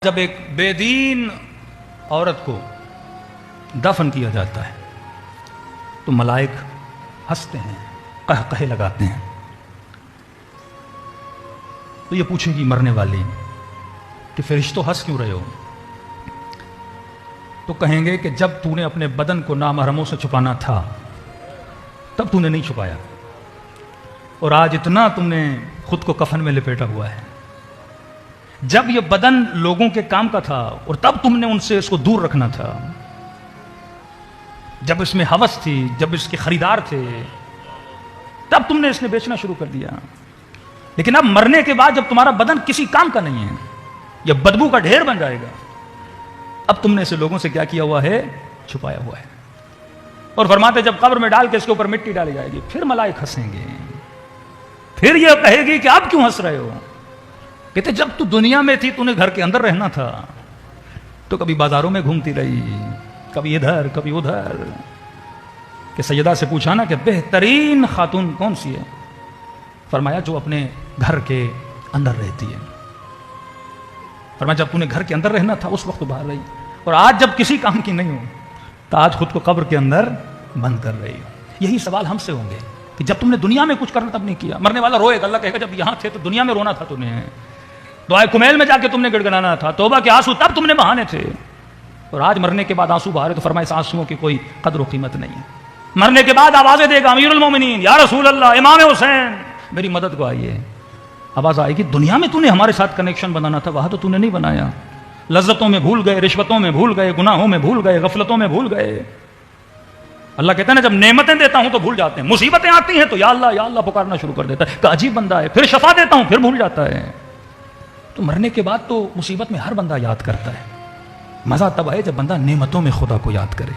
جب ایک بے دین عورت کو دفن کیا جاتا ہے تو ملائک ہنستے ہیں، قہقہے لگاتے ہیں. تو یہ پوچھے گی مرنے والی کہ فرشتوں ہنس کیوں رہے ہو؟ تو کہیں گے کہ جب تو نے اپنے بدن کو نامحرموں سے چھپانا تھا تب تو نے نہیں چھپایا، اور آج اتنا تم نے خود کو کفن میں لپیٹا ہوا ہے. جب یہ بدن لوگوں کے کام کا تھا اور تب تم نے ان سے اس کو دور رکھنا تھا. جب اس میں ہوس تھی، جب اس کے خریدار تھے، تب تم نے اس نے بیچنا شروع کر دیا. لیکن اب مرنے کے بعد جب تمہارا بدن کسی کام کا نہیں ہے، یہ بدبو کا ڈھیر بن جائے گا، اب تم نے اسے لوگوں سے کیا کیا ہوا ہے؟ چھپایا ہوا ہے. اور فرماتے جب قبر میں ڈال کے اس کے اوپر مٹی ڈالی جائے گی پھر ملائک ہنسیں گے. پھر یہ کہے گی کہ اب کیوں ہنس رہے ہو؟ کہتے جب تو دنیا میں تھی تو نے گھر کے اندر رہنا تھا، تو کبھی بازاروں میں گھومتی رہی، کبھی ادھر کبھی ادھر. کہ سیدہ سے پوچھا نا کہ بہترین خاتون کون سی ہے؟ فرمایا جو اپنے گھر کے اندر رہتی ہے. فرمایا جب تو نے گھر کے اندر رہنا تھا اس وقت تو باہر رہی، اور آج جب کسی کام کی نہیں ہو تو آج خود کو قبر کے اندر بند کر رہی ہو. یہی سوال ہم سے ہوں گے کہ جب تم نے دنیا میں کچھ کرنا تب نہیں کیا. مرنے والا روئے گا، اللہ کہے گا جب یہاں تھے تو دنیا میں رونا تھا تمہیں، دعائے کمیل میں جا کے تم نے گڑگڑانا تھا، توبہ کے آنسو تب تم نے بہانے تھے، اور آج مرنے کے بعد آنسو بہارے. تو فرمایا اس آنسوؤں کی کوئی قدر و قیمت نہیں ہے. مرنے کے بعد آوازیں دے گا امیر المومنین یا رسول اللہ امام حسین میری مدد کو آئیے. آواز آئے گی دنیا میں تو نے ہمارے ساتھ کنیکشن بنانا تھا، وہاں تو نے نہیں بنایا. لذتوں میں بھول گئے، رشوتوں میں بھول گئے، گناہوں میں بھول گئے، غفلتوں میں بھول گئے. اللہ کہتا ہے نا جب نعمتیں دیتا ہوں تو بھول جاتے ہیں، مصیبتیں آتی ہیں تو یا اللہ پکارنا شروع کر دیتا ہے کہ عجیب بندہ ہے. پھر شفا دیتا ہوں پھر بھول جاتا ہے. تو مرنے کے بعد تو مصیبت میں ہر بندہ یاد کرتا ہے. مزہ تب ہے جب بندہ نعمتوں میں خدا کو یاد کرے.